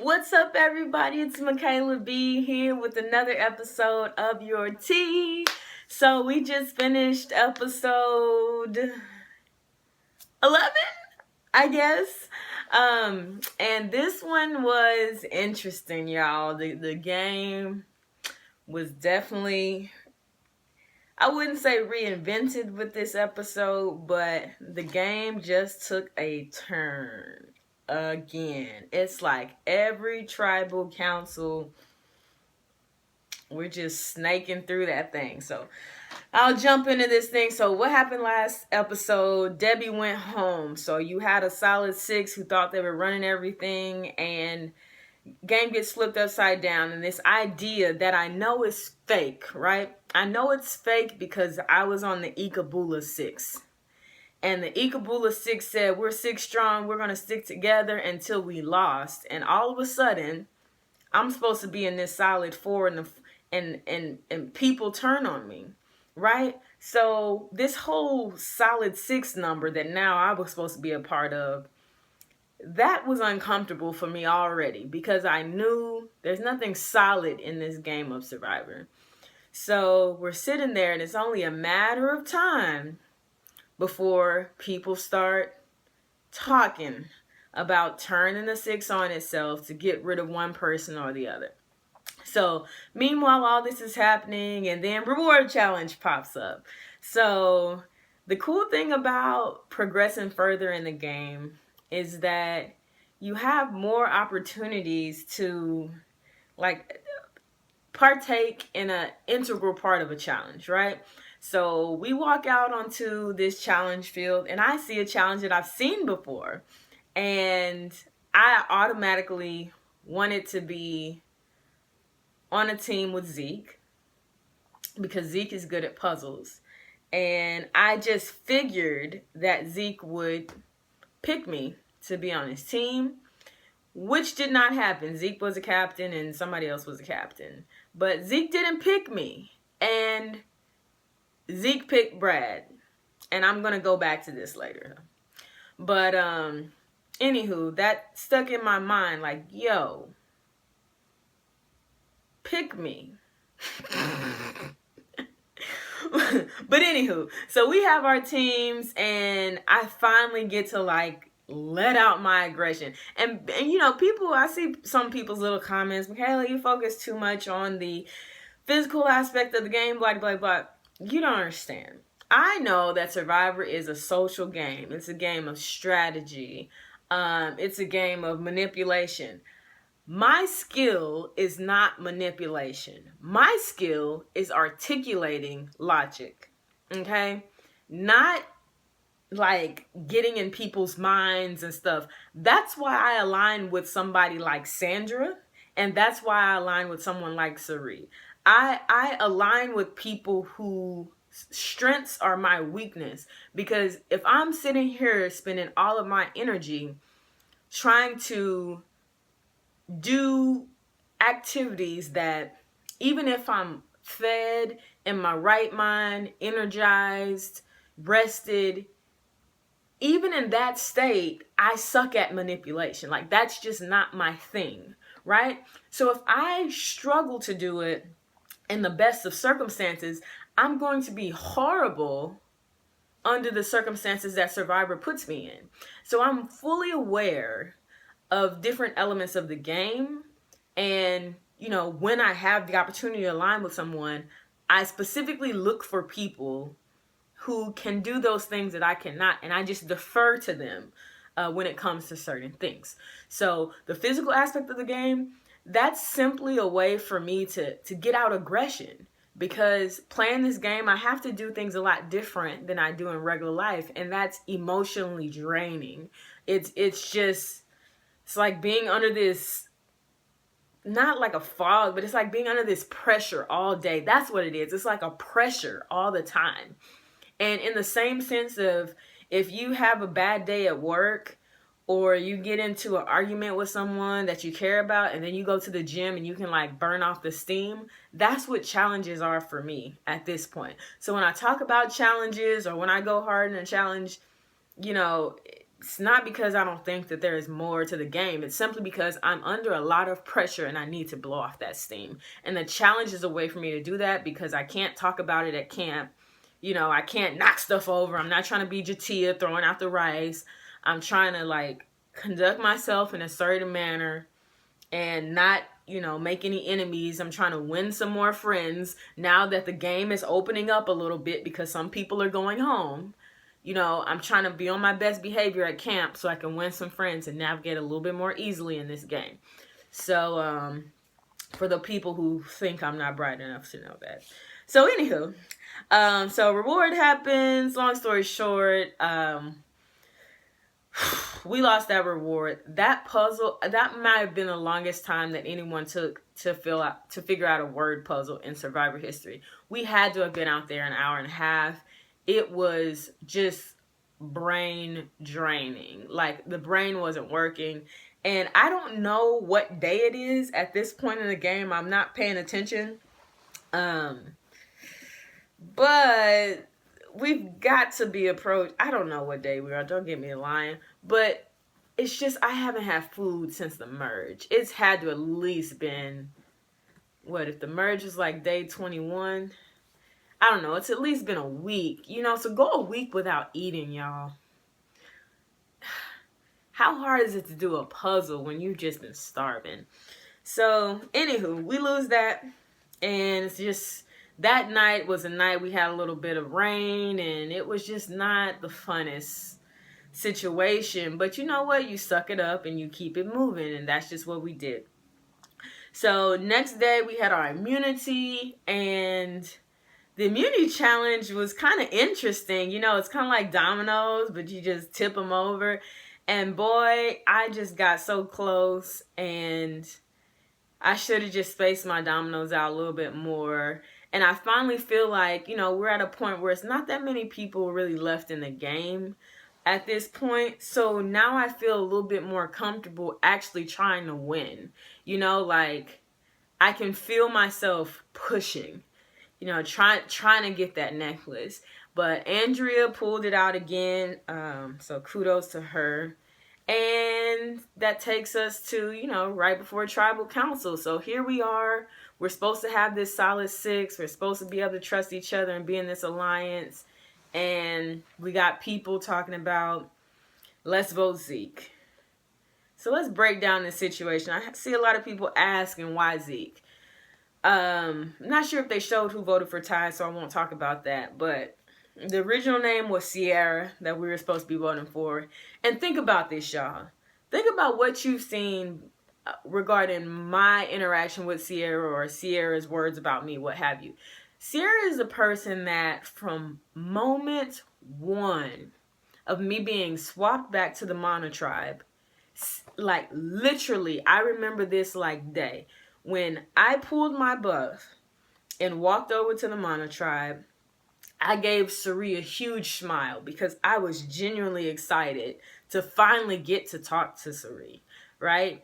What's up, everybody? It's Michaela B here with another episode of Your Tea. So we just finished episode 11, I guess. And this one was interesting, y'all. The game was definitely, I wouldn't say reinvented with this episode, but the game just took a turn again. It's like every tribal council, we're just snaking through that thing. So I'll jump into this thing. So what happened last episode? Debbie went home. So you had a solid 6 who thought they were running everything, and game gets flipped upside down. And this idea that I know is fake, right? I know it's fake because I was on the Ikabula 6. And the Ikabula 6 said, we're 6 strong, we're going to stick together until we lost. And all of a sudden, I'm supposed to be in this solid 4 and people turn on me, right? So this whole solid 6 number that now I was supposed to be a part of, that was uncomfortable for me already because I knew there's nothing solid in this game of Survivor. So we're sitting there and it's only a matter of time before people start talking about turning the 6 on itself to get rid of one person or the other. So meanwhile, all this is happening, and then reward challenge pops up. So the cool thing about progressing further in the game is that you have more opportunities to like partake in an integral part of a challenge, right? So we walk out onto this challenge field and I see a challenge that I've seen before. And I automatically wanted to be on a team with Zeke because Zeke is good at puzzles. And I just figured that Zeke would pick me to be on his team, which did not happen. Zeke was a captain and somebody else was a captain. But Zeke didn't pick me. And Zeke picked Brad, and I'm going to go back to this later. But, anywho, that stuck in my mind like, yo, pick me. But anywho, so we have our teams, and I finally get to like let out my aggression. And you know, people, I see some people's little comments, Michaela, you focus too much on the physical aspect of the game, blah, blah, blah. You don't understand. I know that Survivor is a social game. It's a game of strategy. It's a game of manipulation. My skill is not manipulation. My skill is articulating logic. Okay? Not like getting in people's minds and stuff. That's why I align with somebody like Sandra, and that's why I align with someone like Sari. I align with people whose strengths are my weakness, because if I'm sitting here spending all of my energy trying to do activities that, even if I'm fed, in my right mind, energized, rested, even in that state, I suck at manipulation. Like, that's just not my thing, right? So if I struggle to do it in the best of circumstances, I'm going to be horrible under the circumstances that Survivor puts me in. So I'm fully aware of different elements of the game. And, you know, when I have the opportunity to align with someone, I specifically look for people who can do those things that I cannot. And I just defer to them when it comes to certain things. So the physical aspect of the game, that's simply a way for me to get out aggression, because playing this game, I have to do things a lot different than I do in regular life. And that's emotionally draining. It's like being under this, not like a fog, but it's like being under this pressure all day. That's what it is. It's like a pressure all the time. And in the same sense of, if you have a bad day at work, or you get into an argument with someone that you care about, and then you go to the gym and you can like burn off the steam, that's what challenges are for me at this point. So when I talk about challenges, or when I go hard in a challenge, you know, it's not because I don't think that there is more to the game. It's simply because I'm under a lot of pressure and I need to blow off that steam. And the challenge is a way for me to do that because I can't talk about it at camp. You know, I can't knock stuff over. I'm not trying to be Jatia throwing out the rice. I'm trying to like conduct myself in a certain manner and not, you know, make any enemies. I'm trying to win some more friends now that the game is opening up a little bit because some people are going home. You know, I'm trying to be on my best behavior at camp so I can win some friends and navigate a little bit more easily in this game. So, for the people who think I'm not bright enough to know that. So, anywho, so reward happens. Long story short, we lost that reward. That puzzle, that might have been the longest time that anyone took to figure out a word puzzle in Survivor history. We had to have been out there an hour and a half. It was just brain draining. Like, the brain wasn't working. And I don't know what day it is at this point in the game. I'm not paying attention. But we've got to be approached. I don't know what day we are. Don't get me lying. But it's just I haven't had food since the merge. It's had to at least been, what, if the merge is like day 21? I don't know. It's at least been a week. You know, so go a week without eating, y'all. How hard is it to do a puzzle when you've just been starving? So, anywho, we lose that. And it's just, that night was a night we had a little bit of rain. And it was just not the funnest situation. But you know what? You suck it up and you keep it moving. And that's just what we did. So, next day we had our immunity. And the immunity challenge was kind of interesting. You know, it's kind of like dominoes, but you just tip them over. And boy, I just got so close, and I should have just spaced my dominoes out a little bit more. And I finally feel like, you know, we're at a point where it's not that many people really left in the game at this point. So now I feel a little bit more comfortable actually trying to win. You know, like, I can feel myself pushing. You know, trying to get that necklace. But Andrea pulled it out again. So kudos to her. And that takes us to, you know, right before Tribal Council. So here we are. We're supposed to have this solid 6. We're supposed to be able to trust each other and be in this alliance. And we got people talking about, let's vote Zeke. So let's break down this situation. I see a lot of people asking, why Zeke? Not sure if they showed who voted for Ty, so I won't talk about that. But the original name was Sierra that we were supposed to be voting for. And think about this, y'all. Think about what you've seen regarding my interaction with Sierra or Sierra's words about me, what have you. Sierra is a person that from moment one of me being swapped back to the Mana tribe, like literally, I remember this like day. When I pulled my buff and walked over to the Mana tribe, I gave Sari a huge smile because I was genuinely excited to finally get to talk to Sari, right?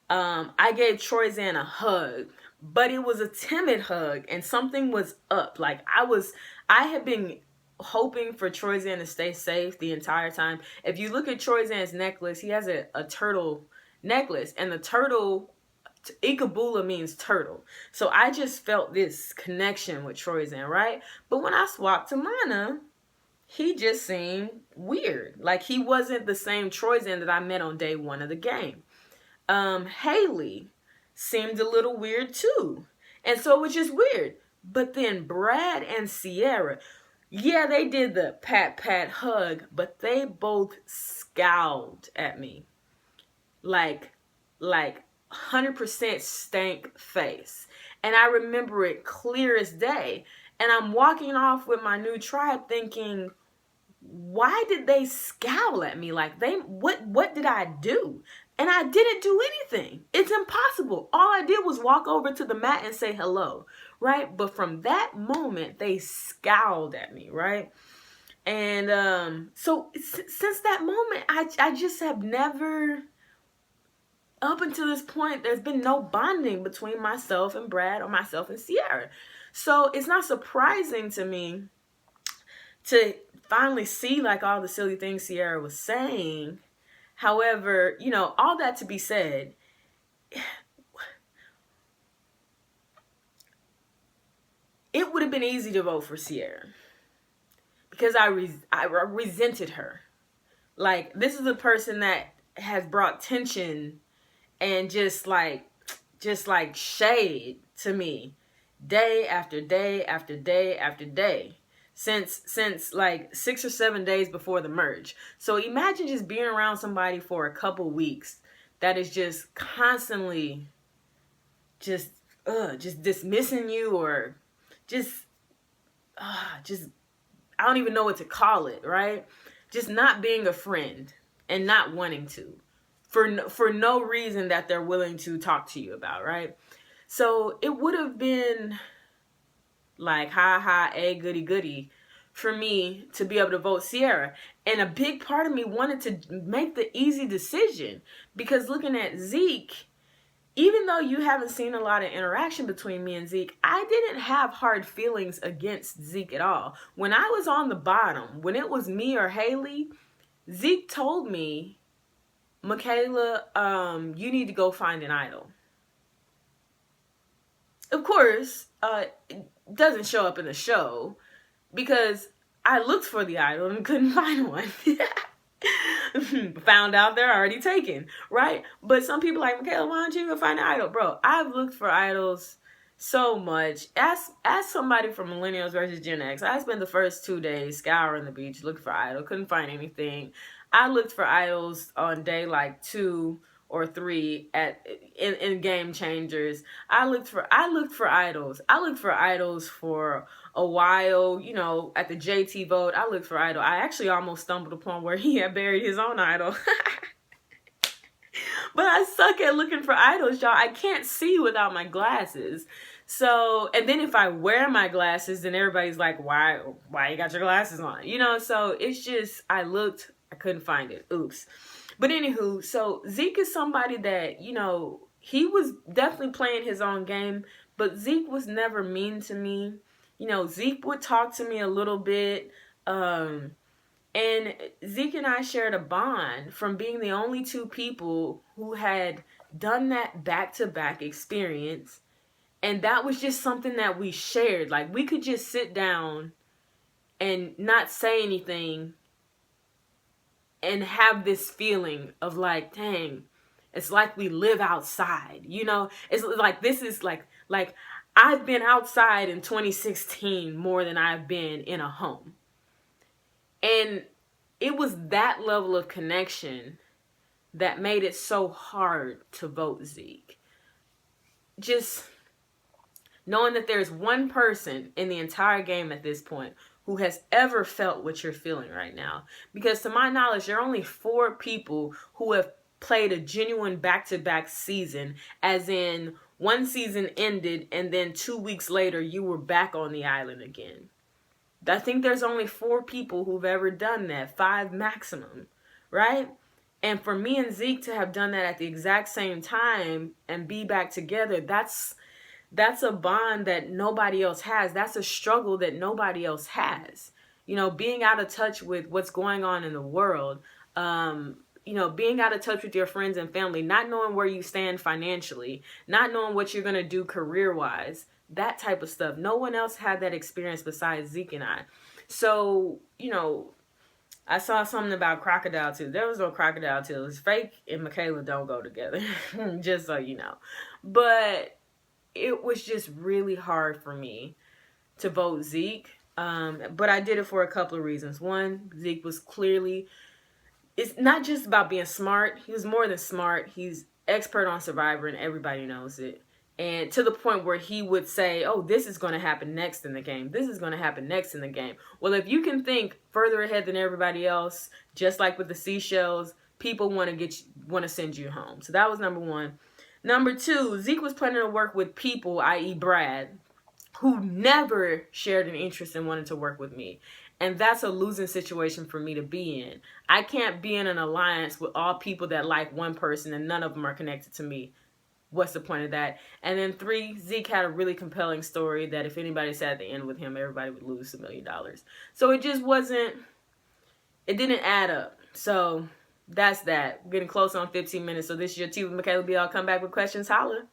I gave Troyzan a hug, but it was a timid hug and something was up. Like, I had been hoping for Troyzan to stay safe the entire time. If you look at Troyzan's necklace, he has a turtle necklace, and the turtle, Ikabula means turtle. So I just felt this connection with Troyzan, right? But when I swapped to Mana, he just seemed weird. Like, he wasn't the same Troyzan that I met on day 1 of the game. Haley seemed a little weird too. And so it was just weird. But then Brad and Sierra, yeah, they did the pat hug, but they both scowled at me. Like 100% stank face. And I remember it clear as day. And I'm walking off with my new tribe thinking, why did they scowl at me? Like, what did I do? And I didn't do anything. It's impossible. All I did was walk over to the mat and say hello, right? But from that moment, they scowled at me, right? And so since that moment, I just have never, up until this point, there's been no bonding between myself and Brad or myself and Sierra. So it's not surprising to me to finally see like all the silly things Sierra was saying. However, you know, all that to be said, it would have been easy to vote for Sierra because I resented her. Like, this is a person that has brought tension and just like shade to me day after day after day after day since like 6 or 7 days before the merge. So imagine just being around somebody for a couple weeks that is just constantly just dismissing you, or just I don't even know what to call it, right? Just not being a friend and not wanting to, for no reason that they're willing to talk to you about, right? So it would have been like, goody goody for me to be able to vote Sierra. And a big part of me wanted to make the easy decision, because looking at Zeke, even though you haven't seen a lot of interaction between me and Zeke, I didn't have hard feelings against Zeke at all. When I was on the bottom, when it was me or Haley, Zeke told me, Michaela, you need to go find an idol. Of course, it doesn't show up in the show because I looked for the idol and couldn't find one. Found out they're already taken, right? But some people like, Michaela, why don't you go find an idol? Bro, I've looked for idols so much. Ask somebody from Millennials versus Gen X. I spent the first 2 days scouring the beach looking for idol. Couldn't find anything. I looked for idols on day like 2 or 3 in Game Changers. I looked for idols. I looked for idols for a while, you know, at the JT vote. I looked for idol. I actually almost stumbled upon where he had buried his own idol. But I suck at looking for idols, y'all. I can't see without my glasses. So, and then if I wear my glasses, then everybody's like, why you got your glasses on? You know, so it's just, I looked, I couldn't find it. Oops. But anywho, so Zeke is somebody that, you know, he was definitely playing his own game, but Zeke was never mean to me. You know, Zeke would talk to me a little bit. And Zeke and I shared a bond from being the only 2 people who had done that back-to-back experience. And that was just something that we shared. Like, we could just sit down and not say anything and have this feeling of like, dang, it's like we live outside, you know? It's like, this is like I've been outside in 2016 more than I've been in a home. And it was that level of connection that made it so hard to vote Zeke. Just knowing that there's one person in the entire game at this point who has ever felt what you're feeling right now. Because to my knowledge, there are only 4 people who have played a genuine back-to-back season, as in one season ended and then 2 weeks later you were back on the island again. I think there's only 4 people who've ever done that, 5 maximum, right? And for me and Zeke to have done that at the exact same time and be back together, that's a bond that nobody else has. That's a struggle that nobody else has. You know, being out of touch with what's going on in the world, you know, being out of touch with your friends and family, not knowing where you stand financially, not knowing what you're going to do career-wise, that type of stuff. No one else had that experience besides Zeke and I. So, you know, I saw something about crocodile tears. There was no crocodile tears. Fake and Michaela don't go together, just so you know. But it was just really hard for me to vote Zeke. But I did it for a couple of reasons. One, Zeke was clearly, it's not just about being smart. He was more than smart. He's expert on Survivor and everybody knows it. And to the point where he would say, oh, this is going to happen next in the game. This is going to happen next in the game. Well, if you can think further ahead than everybody else, just like with the seashells, people want to send you home. So that was number 1. Number 2, Zeke was planning to work with people, i.e. Brad, who never shared an interest in wanting to work with me. And that's a losing situation for me to be in. I can't be in an alliance with all people that like one person and none of them are connected to me. what's the point of that? And then 3, Zeke had a really compelling story that if anybody sat at the end with him, everybody would lose $1 million. So it just wasn't, it didn't add up. So that's that. We're getting close on 15 minutes. So this is your tea with Michaela B. I'll come back with questions. Holla.